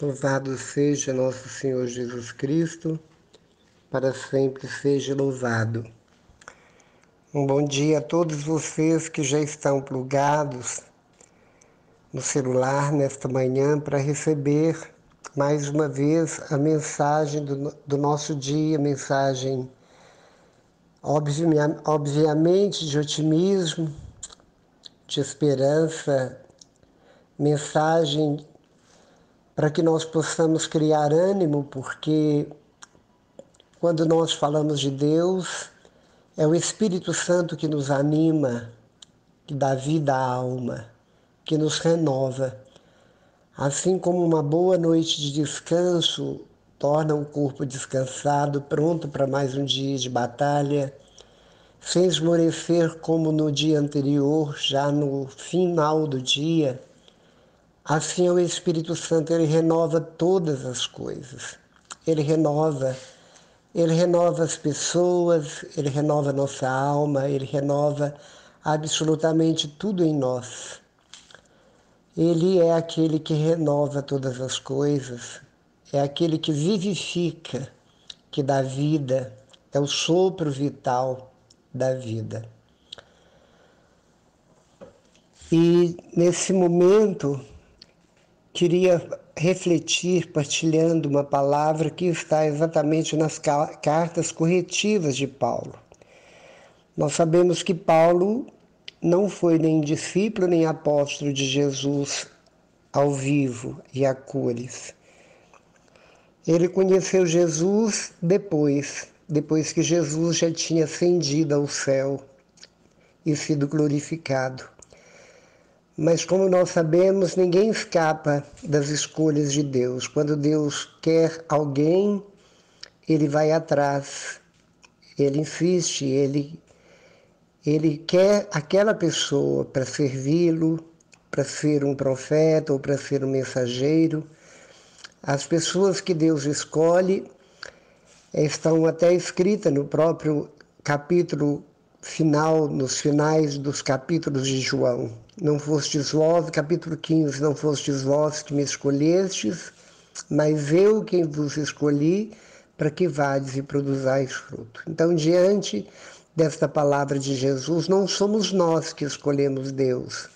Louvado seja nosso Senhor Jesus Cristo, para sempre seja louvado. Um bom dia a todos vocês que já estão plugados no celular nesta manhã para receber mais uma vez a mensagem do nosso dia, mensagem obviamente de otimismo, de esperança, mensagem para que nós possamos criar ânimo, porque quando nós falamos de Deus, é o Espírito Santo que nos anima, que dá vida à alma, que nos renova. Assim como uma boa noite de descanso torna o corpo descansado, pronto para mais um dia de batalha, sem esmorecer como no dia anterior, já no final do dia, assim é o Espírito Santo, ele renova todas as coisas. Ele renova as pessoas, ele renova a nossa alma, ele renova absolutamente tudo em nós. Ele é aquele que renova todas as coisas, é aquele que vivifica, que dá vida, é o sopro vital da vida. E nesse momento, queria refletir partilhando uma palavra que está exatamente nas cartas corretivas de Paulo. Nós sabemos que Paulo não foi nem discípulo nem apóstolo de Jesus ao vivo e a cores. Ele conheceu Jesus depois que Jesus já tinha ascendido ao céu e sido glorificado. Mas como nós sabemos, ninguém escapa das escolhas de Deus. Quando Deus quer alguém, ele vai atrás, ele insiste, ele quer aquela pessoa para servi-lo, para ser um profeta ou para ser um mensageiro. As pessoas que Deus escolhe estão até escritas no próprio capítulo final, nos finais dos capítulos de João. Não fostes vós, capítulo 15, não fostes vós que me escolhestes, mas eu quem vos escolhi para que vades e produzais fruto. Então, diante desta palavra de Jesus, não somos nós que escolhemos Deus,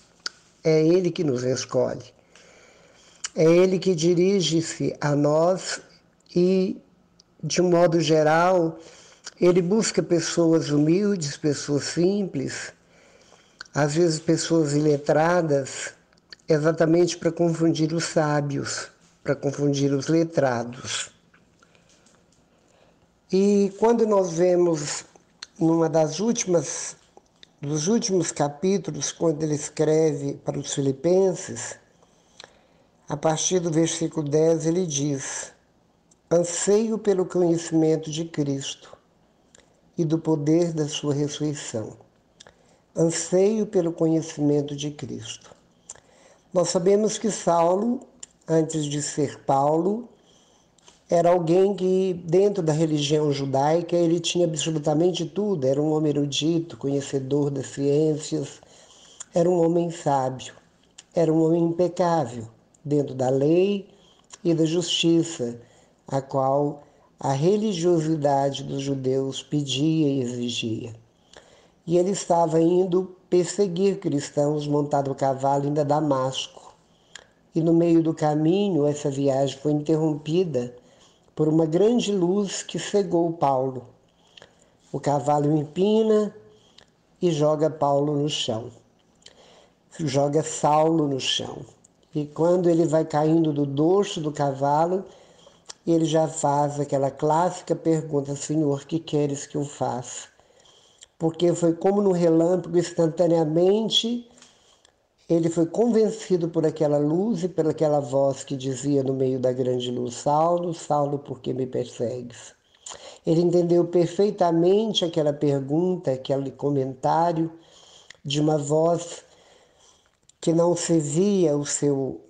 é Ele que nos escolhe. É Ele que dirige-se a nós e, de um modo geral, Ele busca pessoas humildes, pessoas simples, às vezes pessoas iletradas, exatamente para confundir os sábios, para confundir os letrados. E quando nós vemos dos últimos capítulos, quando ele escreve para os Filipenses, a partir do versículo 10 ele diz: anseio pelo conhecimento de Cristo e do poder da sua ressurreição. Anseio pelo conhecimento de Cristo. Nós sabemos que Saulo, antes de ser Paulo, era alguém que, dentro da religião judaica, ele tinha absolutamente tudo. Era um homem erudito, conhecedor das ciências, era um homem sábio, era um homem impecável, dentro da lei e da justiça, a qual a religiosidade dos judeus pedia e exigia. E ele estava indo perseguir cristãos montado a cavalo indo a Damasco. E no meio do caminho, essa viagem foi interrompida por uma grande luz que cegou Paulo. O cavalo empina e joga Paulo no chão. Joga Saulo no chão. E quando ele vai caindo do dorso do cavalo, ele já faz aquela clássica pergunta: Senhor, que queres que eu faça? Porque foi como no relâmpago, instantaneamente, ele foi convencido por aquela luz e por aquela voz que dizia no meio da grande luz: Saulo, Saulo, por que me persegues? Ele entendeu perfeitamente aquela pergunta, aquele comentário de uma voz que não se via o seu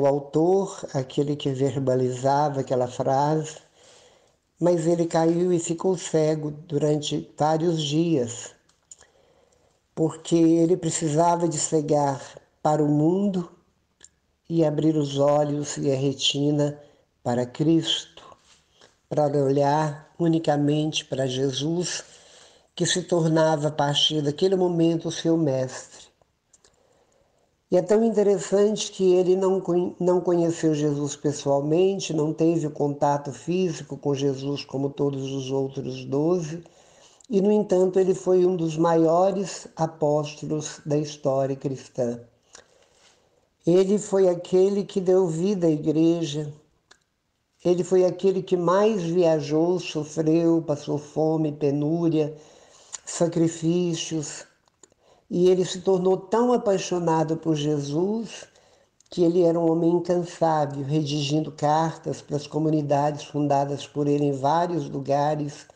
autor, aquele que verbalizava aquela frase, mas ele caiu e ficou cego durante vários dias, porque ele precisava de cegar para o mundo e abrir os olhos e a retina para Cristo, para olhar unicamente para Jesus, que se tornava a partir daquele momento o seu mestre. E é tão interessante que ele não conheceu Jesus pessoalmente, não teve o contato físico com Jesus como todos os outros 12, e, no entanto, ele foi um dos maiores apóstolos da história cristã. Ele foi aquele que deu vida à igreja, ele foi aquele que mais viajou, sofreu, passou fome, penúria, sacrifícios, e ele se tornou tão apaixonado por Jesus que ele era um homem incansável, redigindo cartas para as comunidades fundadas por ele em vários lugares,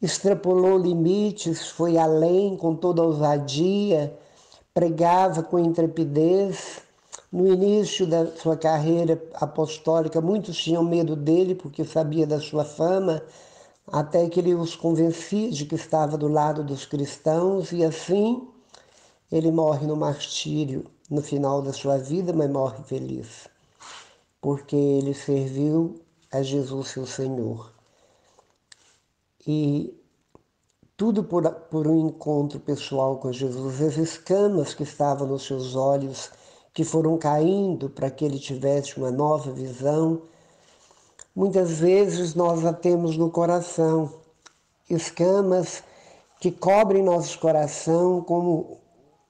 extrapolou limites, foi além com toda ousadia, pregava com intrepidez. No início da sua carreira apostólica, muitos tinham medo dele porque sabia da sua fama, até que ele os convencia de que estava do lado dos cristãos, e assim ele morre no martírio no final da sua vida, mas morre feliz, porque ele serviu a Jesus, seu Senhor. E tudo por um encontro pessoal com Jesus. As escamas que estavam nos seus olhos, que foram caindo para que ele tivesse uma nova visão, muitas vezes nós a temos no coração. Escamas que cobrem nosso coração como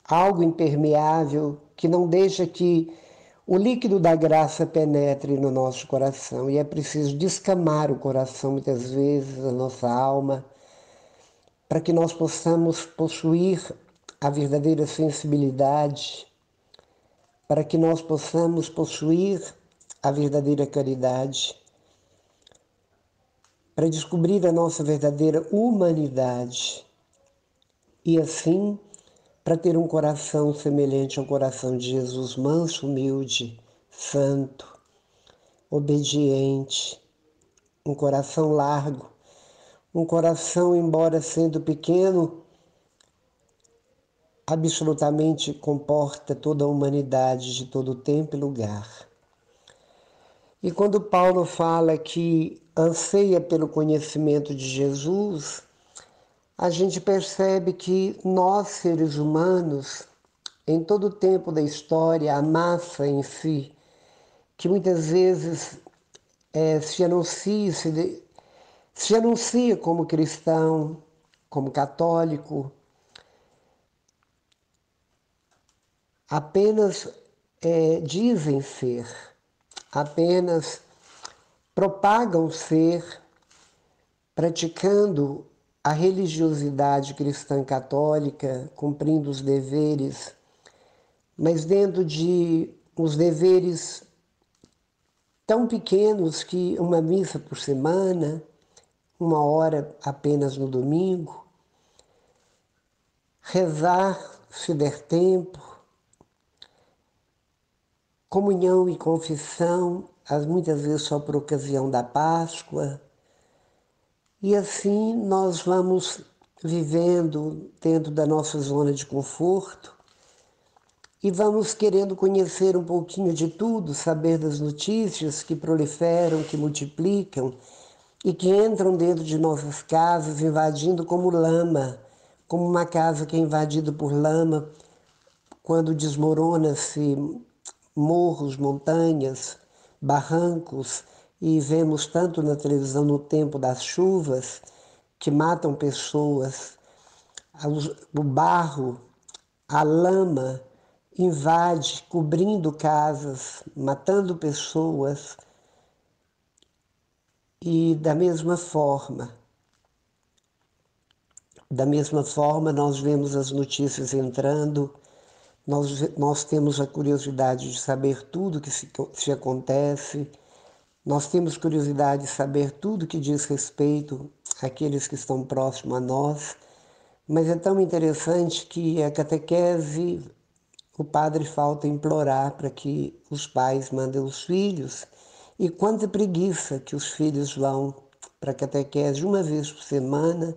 algo impermeável, que não deixa que o líquido da graça penetre no nosso coração. E é preciso descamar o coração, muitas vezes, a nossa alma, para que nós possamos possuir a verdadeira sensibilidade, para que nós possamos possuir a verdadeira caridade, para descobrir a nossa verdadeira humanidade e assim para ter um coração semelhante ao coração de Jesus, manso, humilde, santo, obediente, um coração largo, um coração, embora sendo pequeno, absolutamente comporta toda a humanidade de todo tempo e lugar. E quando Paulo fala que anseia pelo conhecimento de Jesus, a gente percebe que nós, seres humanos, em todo o tempo da história, a massa em si, que muitas vezes se anuncia como cristão, como católico, apenas dizem ser, apenas propagam ser, praticando a religiosidade cristã católica, cumprindo os deveres, mas dentro de os deveres tão pequenos que uma missa por semana, uma hora apenas no domingo, rezar se der tempo, comunhão e confissão, muitas vezes só por ocasião da Páscoa. E assim nós vamos vivendo dentro da nossa zona de conforto e vamos querendo conhecer um pouquinho de tudo, saber das notícias que proliferam, que multiplicam e que entram dentro de nossas casas, invadindo como lama, como uma casa que é invadida por lama, quando desmorona-se morros, montanhas, barrancos, e vemos tanto na televisão no tempo das chuvas, que matam pessoas, o barro, a lama invade, cobrindo casas, matando pessoas. E da mesma forma, nós vemos as notícias entrando, nós temos a curiosidade de saber tudo que se acontece, nós temos curiosidade de saber tudo que diz respeito àqueles que estão próximos a nós, mas é tão interessante que a catequese, o padre falta implorar para que os pais mandem os filhos, e quanta preguiça que os filhos vão para a catequese uma vez por semana,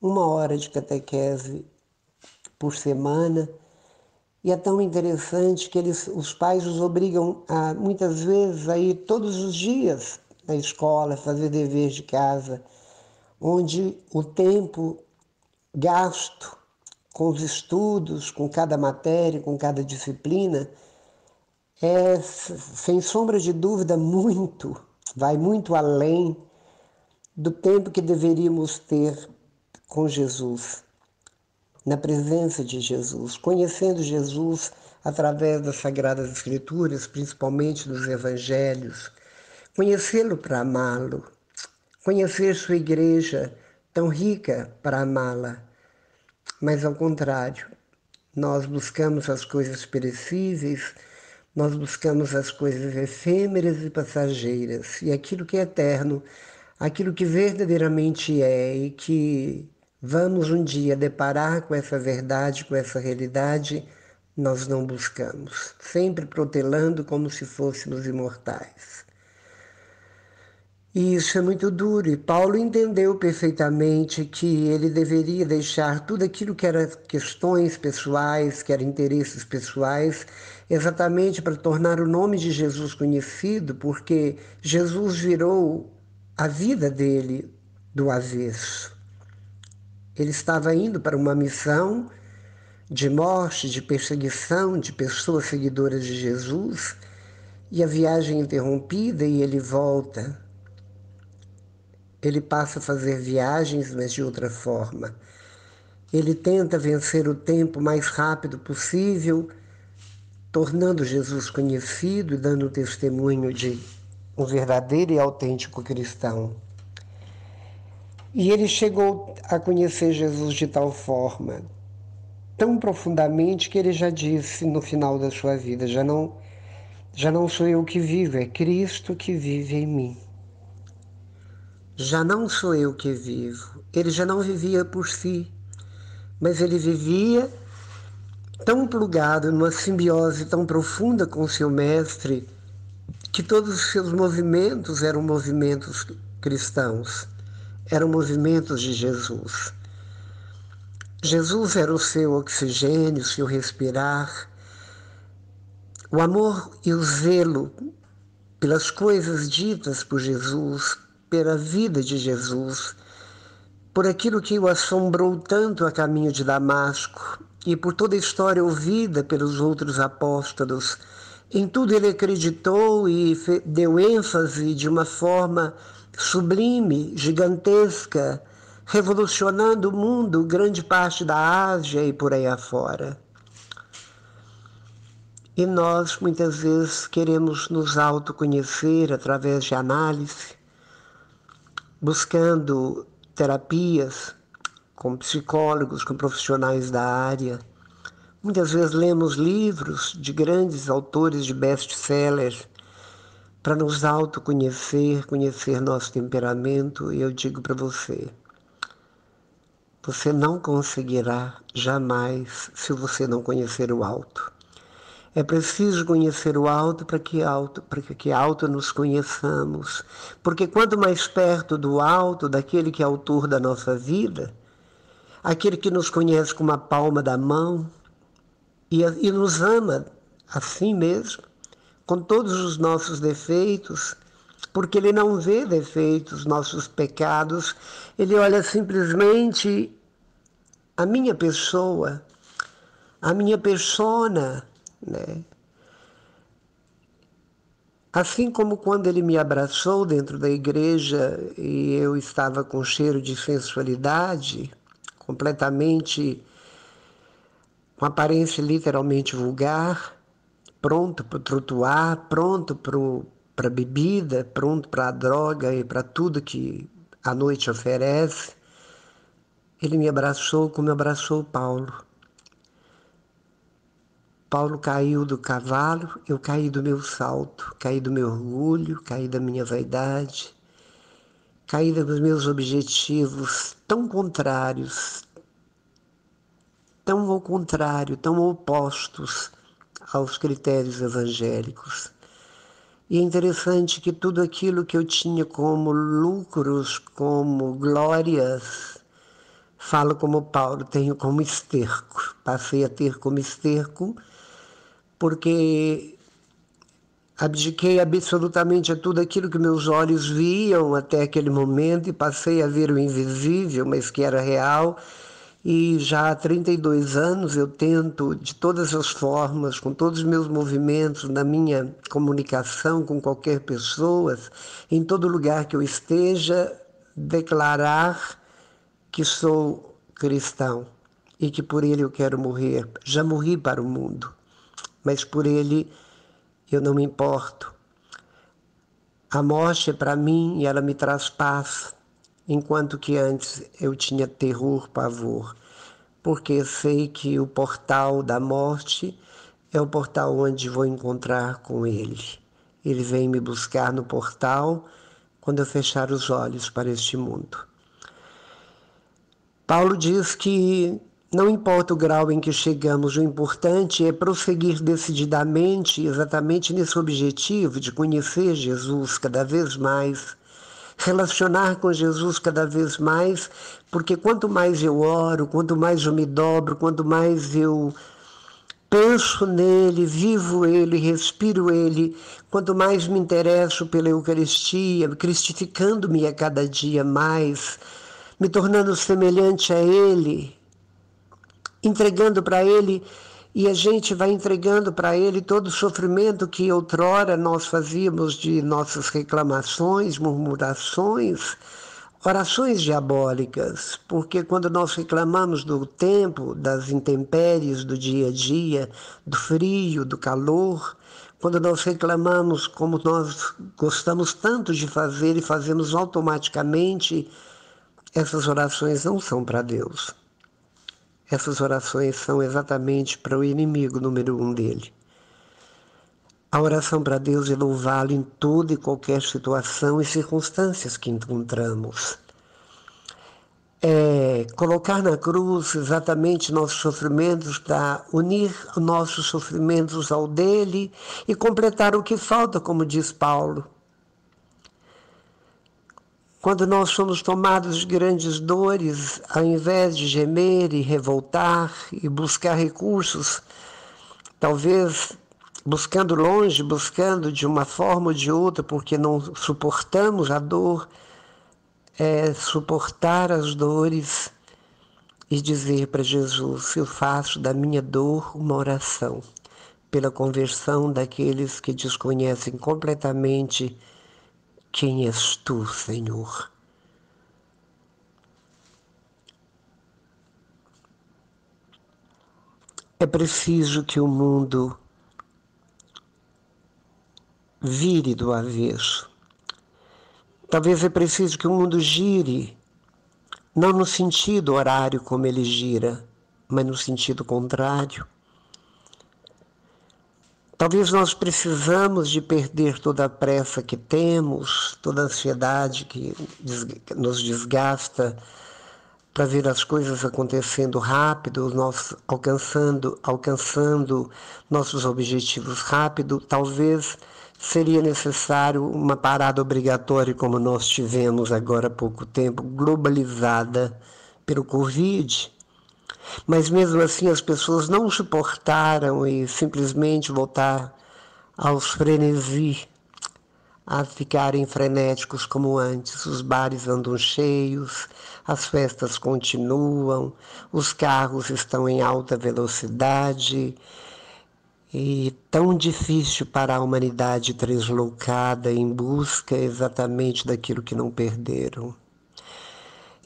uma hora de catequese por semana, E é tão interessante que os pais os obrigam, muitas vezes, a ir todos os dias na escola, fazer dever de casa, onde o tempo gasto com os estudos, com cada matéria, com cada disciplina, é, sem sombra de dúvida, vai muito além do tempo que deveríamos ter com Jesus, na presença de Jesus, conhecendo Jesus através das Sagradas Escrituras, principalmente dos Evangelhos, conhecê-lo para amá-lo, conhecer sua igreja tão rica para amá-la, mas ao contrário, nós buscamos as coisas perecíveis, nós buscamos as coisas efêmeras e passageiras, e aquilo que é eterno, aquilo que verdadeiramente é e que vamos um dia deparar com essa verdade, com essa realidade, nós não buscamos, sempre protelando como se fôssemos imortais. E isso é muito duro, e Paulo entendeu perfeitamente que ele deveria deixar tudo aquilo que era questões pessoais, que eram interesses pessoais, exatamente para tornar o nome de Jesus conhecido, porque Jesus virou a vida dele do avesso. Ele estava indo para uma missão de morte, de perseguição de pessoas seguidoras de Jesus, e a viagem é interrompida e ele volta. Ele passa a fazer viagens, mas de outra forma. Ele tenta vencer o tempo o mais rápido possível, tornando Jesus conhecido e dando testemunho de um verdadeiro e autêntico cristão. E ele chegou a conhecer Jesus de tal forma, tão profundamente, que ele já disse no final da sua vida, já não sou eu que vivo, é Cristo que vive em mim. Já não sou eu que vivo. Ele já não vivia por si, mas ele vivia tão plugado numa simbiose tão profunda com seu mestre, que todos os seus movimentos eram movimentos cristãos, eram movimentos de Jesus. Jesus era o seu oxigênio, o seu respirar. O amor e o zelo pelas coisas ditas por Jesus, pela vida de Jesus, por aquilo que o assombrou tanto a caminho de Damasco e por toda a história ouvida pelos outros apóstolos. Em tudo ele acreditou e deu ênfase de uma forma sublime, gigantesca, revolucionando o mundo, grande parte da Ásia e por aí afora. E nós, muitas vezes, queremos nos autoconhecer através de análise, buscando terapias com psicólogos, com profissionais da área. Muitas vezes lemos livros de grandes autores de best-sellers para nos autoconhecer, conhecer nosso temperamento. E eu digo para você, você não conseguirá jamais se você não conhecer o alto. É preciso conhecer o alto para que alto nos conheçamos. Porque quanto mais perto do alto, daquele que é autor da nossa vida, aquele que nos conhece com uma palma da mão e nos ama assim mesmo, com todos os nossos defeitos, porque ele não vê defeitos, nossos pecados, ele olha simplesmente a minha pessoa, a minha persona, né? Assim como quando ele me abraçou dentro da igreja e eu estava com cheiro de sensualidade, completamente, com aparência literalmente vulgar, pronto para o trotuar, pronto para a bebida, pronto para a droga e para tudo que a noite oferece, ele me abraçou como abraçou Paulo. Paulo caiu do cavalo, eu caí do meu salto, caí do meu orgulho, caí da minha vaidade, caí dos meus objetivos tão contrários, tão ao contrário, tão opostos aos critérios evangélicos. E é interessante que tudo aquilo que eu tinha como lucros, como glórias, falo como Paulo, tenho como esterco. Passei a ter como esterco porque abdiquei absolutamente a tudo aquilo que meus olhos viam até aquele momento e passei a ver o invisível, mas que era real. E já há 32 anos eu tento, de todas as formas, com todos os meus movimentos, na minha comunicação com qualquer pessoa, em todo lugar que eu esteja, declarar que sou cristão e que por ele eu quero morrer. Já morri para o mundo, mas por ele eu não me importo. A morte é para mim e ela me traz paz, enquanto que antes eu tinha terror, pavor, porque sei que o portal da morte é o portal onde vou encontrar com ele. Ele vem me buscar no portal quando eu fechar os olhos para este mundo. Paulo diz que não importa o grau em que chegamos, o importante é prosseguir decididamente, exatamente nesse objetivo de conhecer Jesus cada vez mais, relacionar com Jesus cada vez mais, porque quanto mais eu oro, quanto mais eu me dobro, quanto mais eu penso nele, vivo ele, respiro ele, quanto mais me interesso pela Eucaristia, cristificando-me a cada dia mais, me tornando semelhante a ele, entregando para ele, e a gente vai entregando para ele todo o sofrimento que outrora nós fazíamos de nossas reclamações, murmurações, orações diabólicas, porque quando nós reclamamos do tempo, das intempéries do dia a dia, do frio, do calor, quando nós reclamamos como nós gostamos tanto de fazer e fazemos automaticamente, essas orações não são para Deus. Essas orações são exatamente para o inimigo número 1 dele. A oração para Deus é louvá-lo em toda e qualquer situação e circunstâncias que encontramos. É colocar na cruz exatamente nossos sofrimentos para unir nossos sofrimentos ao dele e completar o que falta, como diz Paulo. Quando nós somos tomados de grandes dores, ao invés de gemer e revoltar e buscar recursos, talvez buscando longe, buscando de uma forma ou de outra, porque não suportamos a dor, é suportar as dores e dizer para Jesus: eu faço da minha dor uma oração, pela conversão daqueles que desconhecem completamente quem és tu, Senhor. É preciso que o mundo vire do avesso. Talvez é preciso que o mundo gire, não no sentido horário como ele gira, mas no sentido contrário. Talvez nós precisamos de perder toda a pressa que temos, toda a ansiedade que nos desgasta, para ver as coisas acontecendo rápido, nós alcançando nossos objetivos rápido. Talvez seria necessário uma parada obrigatória, como nós tivemos agora há pouco tempo, globalizada pelo Covid. Mas mesmo assim as pessoas não suportaram e simplesmente voltar aos frenesi, a ficarem frenéticos como antes. Os bares andam cheios, as festas continuam, os carros estão em alta velocidade e tão difícil para a humanidade deslocada em busca exatamente daquilo que não perderam.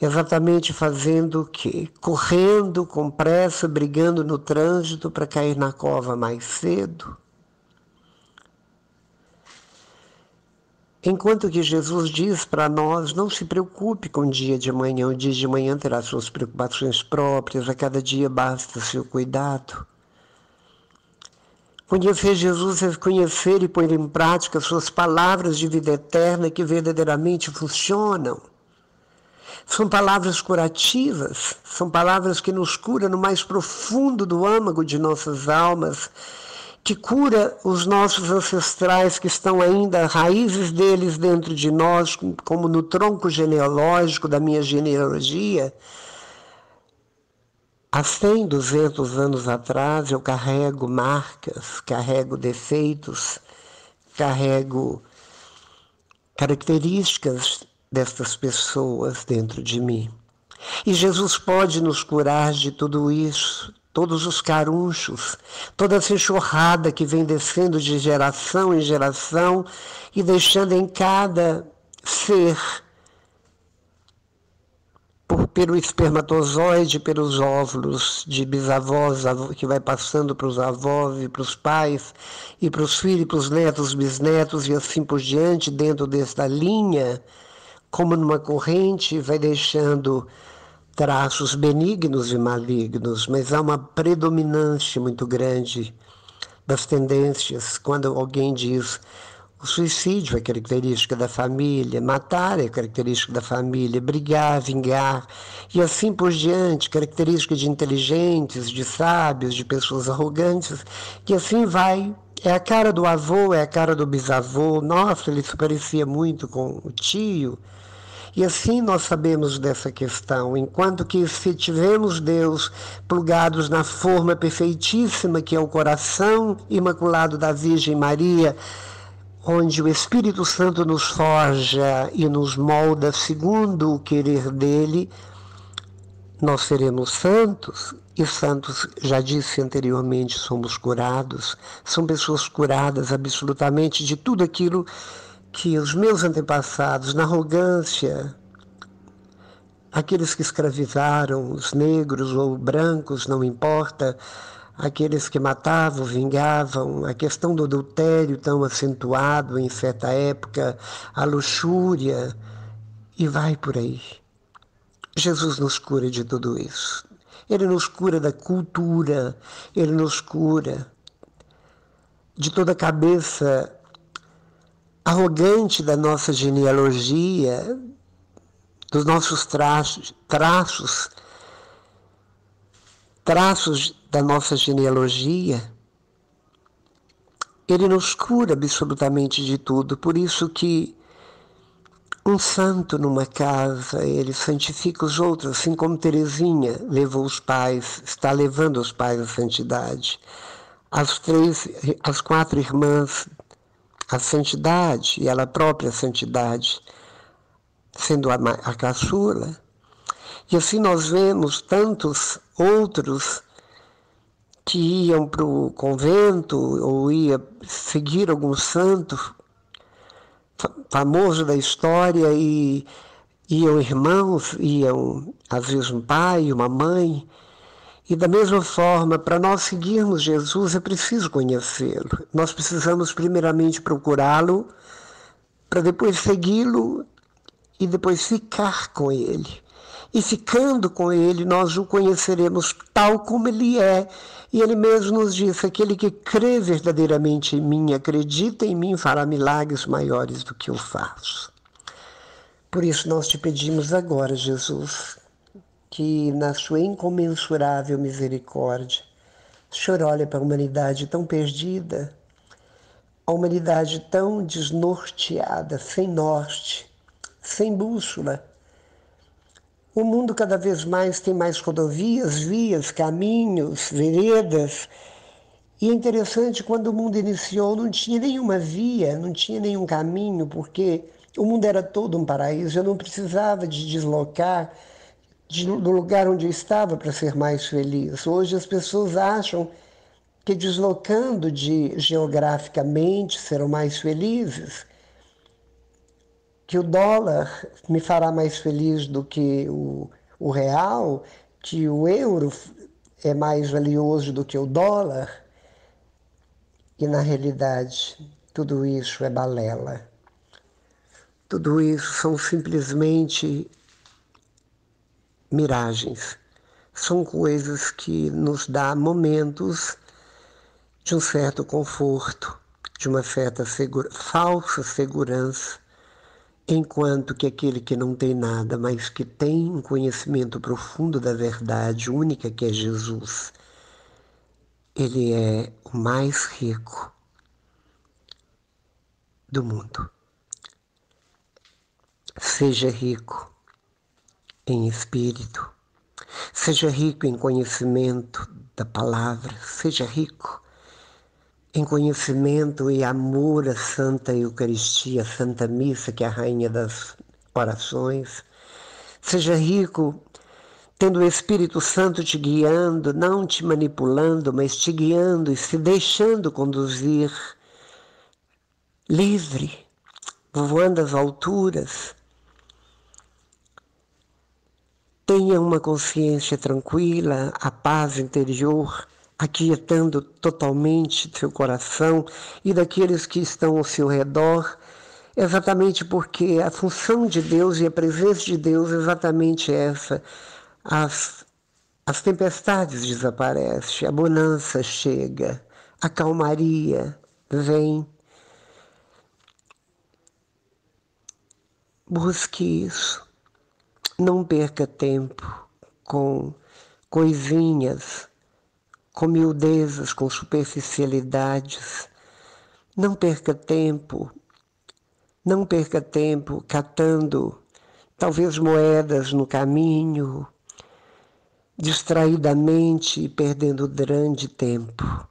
Exatamente fazendo o quê? Correndo com pressa, brigando no trânsito para cair na cova mais cedo. Enquanto que Jesus diz para nós: não se preocupe com o dia de amanhã, o dia de amanhã terá suas preocupações próprias, a cada dia basta seu cuidado. Conhecer Jesus é conhecer e pôr em prática suas palavras de vida eterna que verdadeiramente funcionam. São palavras curativas, são palavras que nos curam no mais profundo do âmago de nossas almas, que cura os nossos ancestrais que estão ainda, raízes deles dentro de nós, como no tronco genealógico da minha genealogia, Há 100, 200 anos atrás, eu carrego marcas, carrego defeitos, carrego características destas pessoas dentro de mim. E Jesus pode nos curar de tudo isso, todos os carunchos, toda essa enxurrada que vem descendo de geração em geração e deixando em cada ser, pelo espermatozoide, pelos óvulos de bisavós, que vai passando para os avós e para os pais, e para os filhos, para os netos, bisnetos, e assim por diante, dentro desta linha, como numa corrente, vai deixando traços benignos e malignos, mas há uma predominância muito grande das tendências. Quando alguém diz o suicídio é característica da família, matar é característica da família, brigar, vingar, e assim por diante, característica de inteligentes, de sábios, de pessoas arrogantes, e assim vai. É a cara do avô, é a cara do bisavô. Nossa, ele se parecia muito com o tio. E assim nós sabemos dessa questão, enquanto que se tivermos Deus plugados na forma perfeitíssima que é o coração imaculado da Virgem Maria, onde o Espírito Santo nos forja e nos molda segundo o querer dele, nós seremos santos, e santos, já disse anteriormente, somos curados, são pessoas curadas absolutamente de tudo aquilo que os meus antepassados, na arrogância, aqueles que escravizaram os negros ou brancos, não importa, aqueles que matavam, vingavam, a questão do adultério tão acentuado em certa época, a luxúria, e vai por aí. Jesus nos cura de tudo isso. Ele nos cura da cultura, ele nos cura de toda a cabeça arrogante da nossa genealogia, dos nossos traços da nossa genealogia. Ele nos cura absolutamente de tudo. Por isso que um santo numa casa, ele santifica os outros, assim como Teresinha levou os pais, está levando os pais à santidade. As 4 irmãs, a santidade, e ela própria a santidade, sendo a caçula. E assim nós vemos tantos outros que iam para o convento ou ia seguir algum santo famoso da história e iam irmãos, iam às vezes um pai, uma mãe. E da mesma forma, para nós seguirmos Jesus é preciso conhecê-lo. Nós precisamos primeiramente procurá-lo, para depois segui-lo e depois ficar com ele. E ficando com ele, nós o conheceremos tal como ele é. E ele mesmo nos disse, aquele que crê verdadeiramente em mim, acredita em mim, fará milagres maiores do que eu faço. Por isso nós te pedimos agora, Jesus, que na sua incomensurável misericórdia, o Senhor olha para a humanidade tão perdida, a humanidade tão desnorteada, sem norte, sem bússola. O mundo cada vez mais tem mais rodovias, vias, caminhos, veredas. E é interessante, quando o mundo iniciou, não tinha nenhuma via, não tinha nenhum caminho, porque o mundo era todo um paraíso. Eu não precisava de deslocar do lugar onde eu estava para ser mais feliz. Hoje as pessoas acham que deslocando geograficamente serão mais felizes, que o dólar me fará mais feliz do que o real, que o euro é mais valioso do que o dólar. E, na realidade, tudo isso é balela. Tudo isso são simplesmente miragens. São coisas que nos dão momentos de um certo conforto, de uma certa falsa segurança, enquanto que aquele que não tem nada, mas que tem um conhecimento profundo da verdade única que é Jesus, ele é o mais rico do mundo. Seja rico em espírito, Seja rico em conhecimento da palavra, seja rico em conhecimento e amor à Santa Eucaristia, à Santa Missa, que é a rainha das orações. Seja rico tendo o Espírito Santo te guiando, não te manipulando, mas te guiando e se deixando conduzir, livre, voando às alturas. Tenha uma consciência tranquila, a paz interior, aquietando totalmente seu coração e daqueles que estão ao seu redor, exatamente porque a função de Deus e a presença de Deus é exatamente essa. As tempestades desaparecem, a bonança chega, a calmaria vem. Busque isso. Não perca tempo com coisinhas, com miudezas, com superficialidades. Não perca tempo catando talvez moedas no caminho, distraidamente e perdendo grande tempo.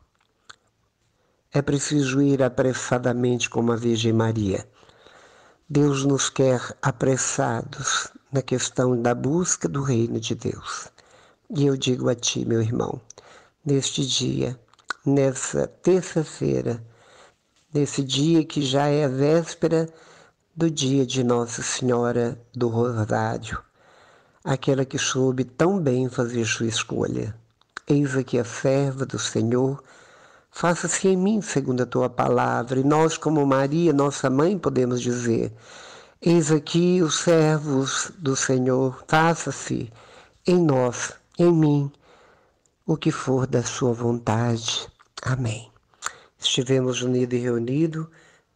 É preciso ir apressadamente como a Virgem Maria. Deus nos quer apressados na questão da busca do reino de Deus. E eu digo a ti, meu irmão, neste dia, nessa terça-feira, nesse dia que já é a véspera do dia de Nossa Senhora do Rosário, aquela que soube tão bem fazer sua escolha. Eis aqui a serva do Senhor, faça-se em mim segundo a tua palavra. E nós, como Maria, nossa mãe, podemos dizer: eis aqui os servos do Senhor, faça-se em nós, em mim, o que for da sua vontade. Amém. Estivemos unidos e reunidos,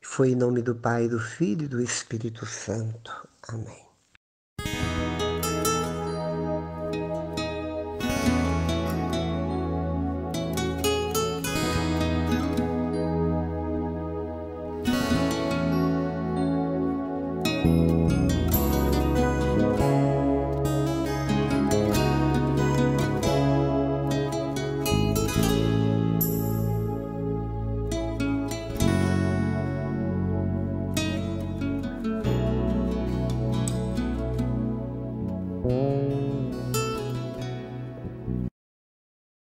foi em nome do Pai, do Filho e do Espírito Santo. Amém.